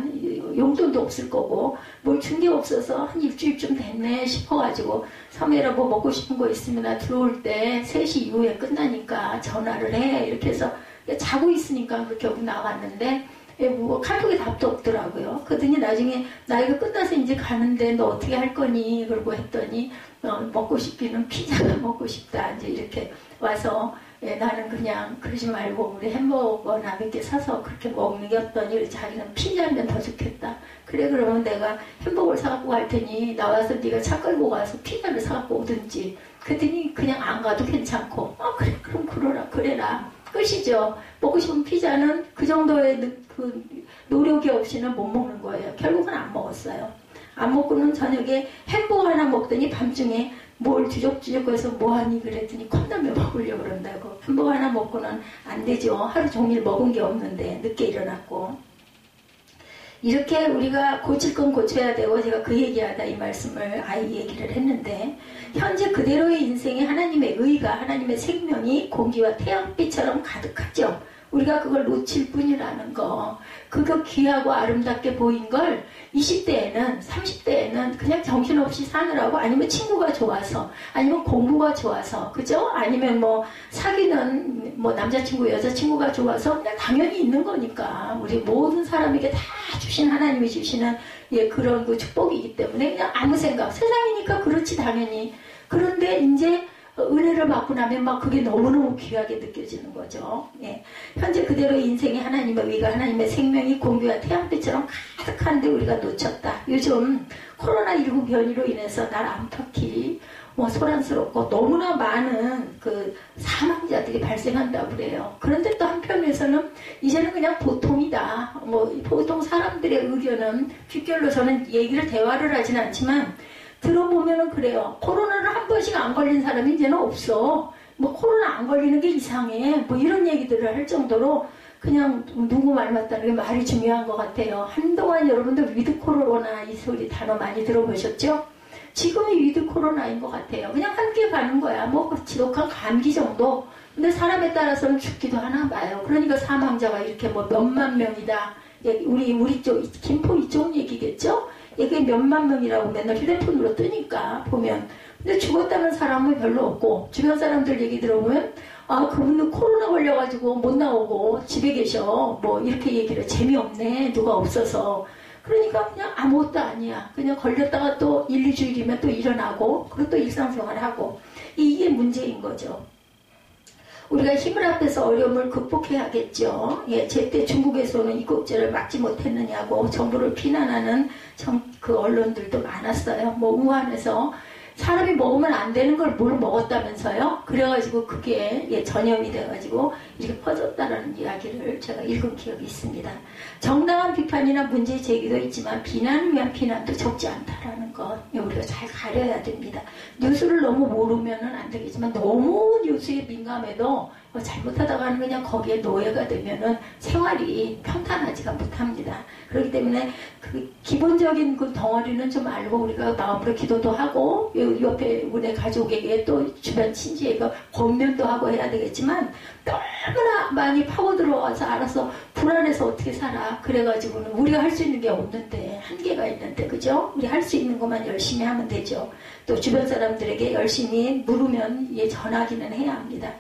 Speaker 1: 용돈도 없을 거고 뭘 준 게 없어서 한 일주일쯤 됐네 싶어가지고 사메라 뭐 먹고 싶은 거 있으면 들어올 때 3시 이후에 끝나니까 전화를 해 이렇게 해서 자고 있으니까 결국 나갔는데 뭐 카톡에 답도 없더라고요. 그러더니 나중에 나 이거 끝나서 이제 가는데 너 어떻게 할 거니? 그러고 했더니 먹고 싶기는 피자가 먹고 싶다. 이제 이렇게 와서 나는 그냥 그러지 말고 우리 햄버거나 몇 개 사서 그렇게 먹는겼더니 자기는 피자면 더 좋겠다. 그래 그러면 내가 햄버거를 사갖고 갈 테니 나와서 네가 차 끌고 가서 피자를 사갖고 오든지. 그랬더니 그냥 안 가도 괜찮고 그래 그럼 그래라. 끝이죠. 먹고 싶은 피자는 그 정도의 그 노력이 없이는 못 먹는 거예요. 결국은 안 먹었어요. 안 먹고는 저녁에 햄버거 하나 먹더니 밤중에 뭘 주적주적해서 뭐하니 그랬더니 컵라면 먹으려고 그런다고. 햄버거 하나 먹고는 안 되죠. 하루 종일 먹은 게 없는데 늦게 일어났고. 이렇게 우리가 고칠 건 고쳐야 되고 제가 그 얘기하다 이 말씀을 아이 얘기를 했는데 현재 그대로의 인생에 하나님의 의가 하나님의 생명이 공기와 태양빛처럼 가득하죠. 우리가 그걸 놓칠 뿐이라는 거. 그거 귀하고 아름답게 보인 걸 20대에는 30대에는 그냥 정신없이 사느라고 아니면 친구가 좋아서 아니면 공부가 좋아서 그죠? 아니면 뭐 사귀는 뭐 남자친구 여자친구가 좋아서 그냥 당연히 있는 거니까 우리 모든 사람에게 다 주신 하나님이 주시는 그런 그 축복이기 때문에 그냥 아무 생각 세상이니까 그렇지 당연히. 그런데 이제 은혜를 받고 나면 막 그게 너무너무 귀하게 느껴지는 거죠. 현재 그대로의 인생에 하나님의 의가 하나님의 생명이 공기와 태양빛처럼 가득한데 우리가 놓쳤다. 요즘 코로나19 변이로 인해서 날 안팎이 소란스럽고 너무나 많은 그 사망자들이 발생한다고 그래요. 그런데 또 한편에서는 이제는 그냥 보통이다. 보통 사람들의 의견은 귓결로 저는 대화를 하진 않지만 들어보면은 그래요. 코로나를 한 번씩 안 걸린 사람이 이제는 없어. 뭐 코로나 안 걸리는 게 이상해. 뭐 이런 얘기들을 할 정도로 그냥 누구 말 맞다는 게 말이 중요한 것 같아요. 한동안 여러분들 위드 코로나 이 소리 단어 많이 들어보셨죠? 지금이 위드 코로나인 것 같아요. 그냥 함께 가는 거야. 뭐 지독한 감기 정도. 근데 사람에 따라서는 죽기도 하나 봐요. 그러니까 사망자가 이렇게 뭐 몇만 명이다. 우리 쪽 김포 이쪽 얘기겠죠? 이게 몇만 명이라고 맨날 휴대폰으로 뜨니까 보면. 근데 죽었다는 사람은 별로 없고 주변 사람들 얘기 들어보면 아 그분은 코로나 걸려가지고 못 나오고 집에 계셔. 뭐 이렇게 얘기를 재미없네. 누가 없어서. 그러니까 그냥 아무것도 아니야. 그냥 걸렸다가 또 1, 2주일이면 또 일어나고 그리고 또 일상생활하고 이게 문제인 거죠. 우리가 힘을 합해서 어려움을 극복해야겠죠. 예, 제때 중국에서는 입국제를 막지 못했느냐고 정부를 비난하는 그 언론들도 많았어요. 뭐 우한에서 사람이 먹으면 안 되는 걸 뭘 먹었다면서요? 그래가지고 그게 전염이 돼가지고 이렇게 퍼졌다라는 이야기를 제가 읽은 기억이 있습니다. 정당한 비판이나 문제 제기도 있지만 비난을 위한 비난도 적지 않다라는 것 우리가 잘 가려야 됩니다. 뉴스를 너무 모르면은 안 되겠지만 너무 뉴스에 민감해도 잘못하다가는 그냥 거기에 노예가 되면은 생활이 평탄하지가 못합니다. 그렇기 때문에 그 기본적인 그 덩어리는 좀 알고 우리가 마음으로 기도도 하고 옆에 우리 가족에게 또 주변 친지에게 권면도 하고 해야 되겠지만 너무나 많이 파고 들어와서 알아서 불안해서 어떻게 살아. 그래가지고는 우리가 할 수 있는 게 없는데 한계가 있는데 그죠? 우리 할 수 있는 것만 열심히 하면 되죠. 또 주변 사람들에게 열심히 물으면 전하기는 해야 합니다.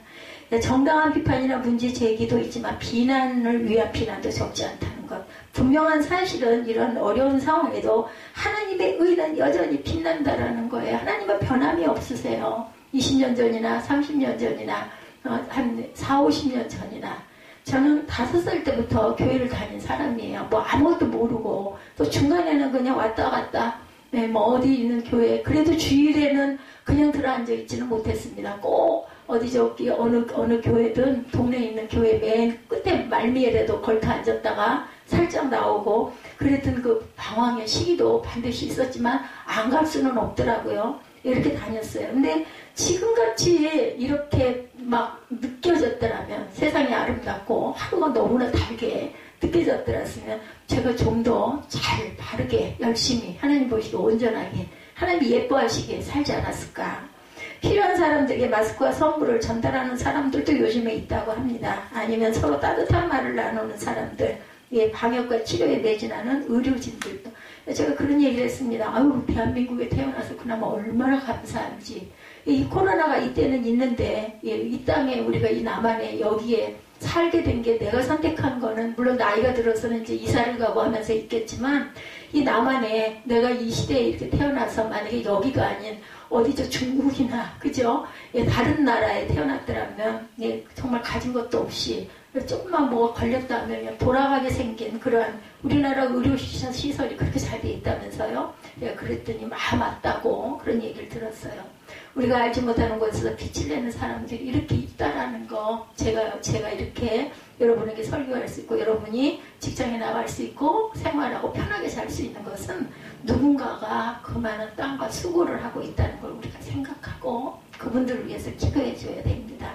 Speaker 1: 정당한 비판이나 문제 제기도 있지만 비난을 위한 비난도 적지 않다는 것. 분명한 사실은 이런 어려운 상황에도 하나님의 의는 여전히 빛난다라는 거예요. 하나님은 변함이 없으세요. 20년 전이나 30년 전이나 한 4, 50년 전이나 저는 5살 때부터 교회를 다닌 사람이에요. 뭐 아무것도 모르고 또 중간에는 그냥 왔다 갔다 네, 뭐 어디 있는 교회 그래도 주일에는 그냥 들어앉아 있지는 못했습니다. 꼭 어디 저기 어느 교회든 동네에 있는 교회 맨 끝에 말미에라도 걸터 앉았다가 살짝 나오고 그랬던 그 방황의 시기도 반드시 있었지만 안 갈 수는 없더라고요. 이렇게 다녔어요. 근데 지금같이 이렇게 막 느껴졌더라면 세상이 아름답고 하루가 너무나 달게 느껴졌더랬으면 제가 좀 더 잘 바르게 열심히 하나님 보시고 온전하게 하나님이 예뻐하시기에 살지 않았을까. 필요한 사람들에게 마스크와 선물을 전달하는 사람들도 요즘에 있다고 합니다. 아니면 서로 따뜻한 말을 나누는 사람들, 방역과 치료에 매진하는 의료진들도. 제가 그런 얘기를 했습니다. 아유, 대한민국에 태어나서 그나마 얼마나 감사한지. 이 코로나가 이때는 있는데 이 땅에 우리가 이 남한에 여기에 살게 된 게 내가 선택한 거는 물론 나이가 들어서는 이제 이사를 가고 하면서 있겠지만 이 남한에 내가 이 시대에 이렇게 태어나서 만약에 여기가 아닌 어디 저 중국이나 그죠? 다른 나라에 태어났더라면 정말 가진 것도 없이 조금만 뭐가 걸렸다면 그냥 돌아가게 생긴 그러한 우리나라 의료시설이 그렇게 잘 돼 있다면서요? 그랬더니 맞다고 그런 얘기를 들었어요. 우리가 알지 못하는 곳에서 빛을 내는 사람들이 이렇게 있다라는 거 제가 이렇게 여러분에게 설교할 수 있고 여러분이 직장에 나갈 수 있고 생활하고 편하게 살 수 있는 것은 누군가가 그 많은 땅과 수고를 하고 있다는 걸 우리가 생각하고 그분들을 위해서 기도해 줘야 됩니다.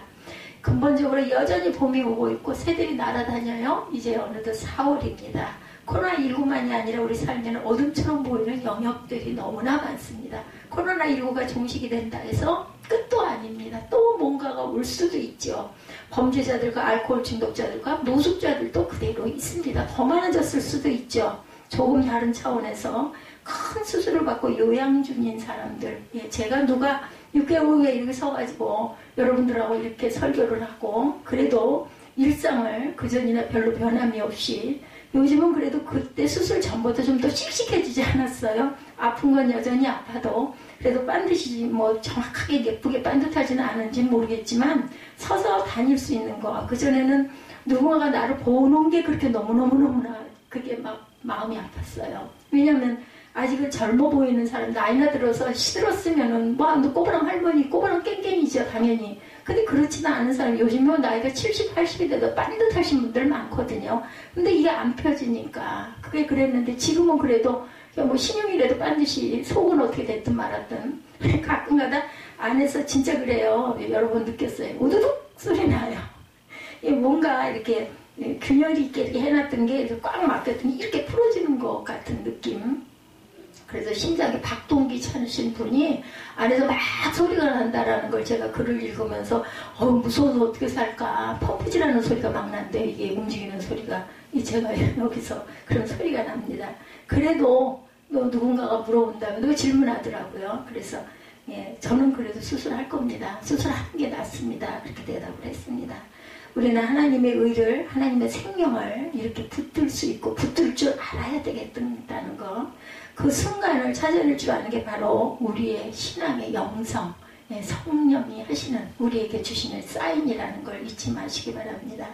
Speaker 1: 근본적으로 여전히 봄이 오고 있고 새들이 날아다녀요. 이제 어느덧 4월입니다. 코로나19만이 아니라 우리 삶에는 어둠처럼 보이는 영역들이 너무나 많습니다. 코로나19가 종식이 된다 해서 끝도 아닙니다. 또 뭔가가 올 수도 있죠. 범죄자들과 알코올 중독자들과 노숙자들도 그대로 있습니다. 더 많아졌을 수도 있죠. 조금 다른 차원에서 큰 수술을 받고 요양 중인 사람들. 제가 누가 6개월 후에 이렇게 서가지고 여러분들하고 이렇게 설교를 하고 그래도 일상을 그전이나 별로 변함이 없이 요즘은 그래도 그때 수술 전보다 좀 더 씩씩해지지 않았어요. 아픈 건 여전히 아파도 그래도 반드시 뭐 정확하게 예쁘게 반듯하지는 않은지는 모르겠지만 서서 다닐 수 있는 거. 그전에는 누군가가 나를 보는 게 그렇게 너무너무나 그게 막 마음이 아팠어요. 왜냐면 아직은 젊어 보이는 사람 나이나 들어서 시들었으면은 뭐 꼬부랑 할머니 꼬부랑 깽깽이죠 당연히. 근데 그렇지도 않은 사람, 요즘은 나이가 70, 80이 돼도 빤듯하신 분들 많거든요. 근데 이게 안 펴지니까 그게 그랬는데 지금은 그래도 뭐 신용이라도 반드시 속은 어떻게 됐든 말았든 가끔가다 안에서 진짜 그래요. 여러분 느꼈어요. 우두둑 소리 나요. 뭔가 이렇게 균열 있게 이렇게 해놨던 게 꽉 막혔더니 이렇게 풀어지는 것 같은 느낌. 그래서 심장에 박동기 차신 분이 안에서 막 소리가 난다라는 걸 제가 글을 읽으면서 무서워서 어떻게 살까. 펌프질하는 소리가 막 난데 이게 움직이는 소리가 제가 여기서 그런 소리가 납니다. 그래도 누군가가 물어본다면 누가 질문하더라고요. 그래서 저는 그래도 수술할 겁니다. 수술하는 게 낫습니다. 그렇게 대답을 했습니다. 우리는 하나님의 의를, 하나님의 생명을 이렇게 붙들 수 있고 붙들 줄 알아야 되겠다는 거. 그 순간을 찾아낼 줄 아는 게 바로 우리의 신앙의 영성, 성령이 하시는, 우리에게 주시는 사인이라는 걸 잊지 마시기 바랍니다.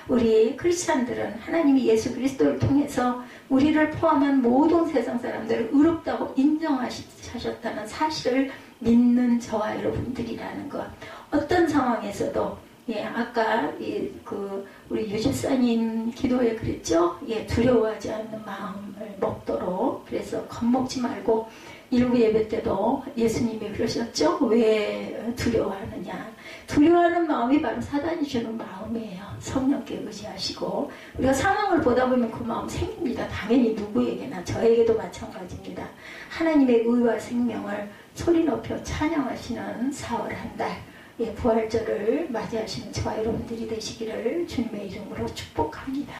Speaker 1: 우리 크리스찬들은 하나님이 예수 그리스도를 통해서 우리를 포함한 모든 세상 사람들을 의롭다고 인정하셨다는 사실을 믿는 저와 여러분들이라는 것. 어떤 상황에서도 아까 우리 유집사님 기도에 그랬죠? 두려워하지 않는 마음을 먹도록. 그래서 겁먹지 말고 일부 예배 때도 예수님이 그러셨죠? 왜 두려워하느냐? 두려워하는 마음이 바로 사단이 주는 마음이에요. 성령께 의지하시고 우리가 상황을 보다 보면 그 마음 생깁니다. 당연히 누구에게나, 저에게도 마찬가지입니다. 하나님의 의와 생명을 소리 높여 찬양하시는 4월 한 달, 부활절을 맞이하시는 저와 여러분들이 되시기를 주님의 이름으로 축복합니다.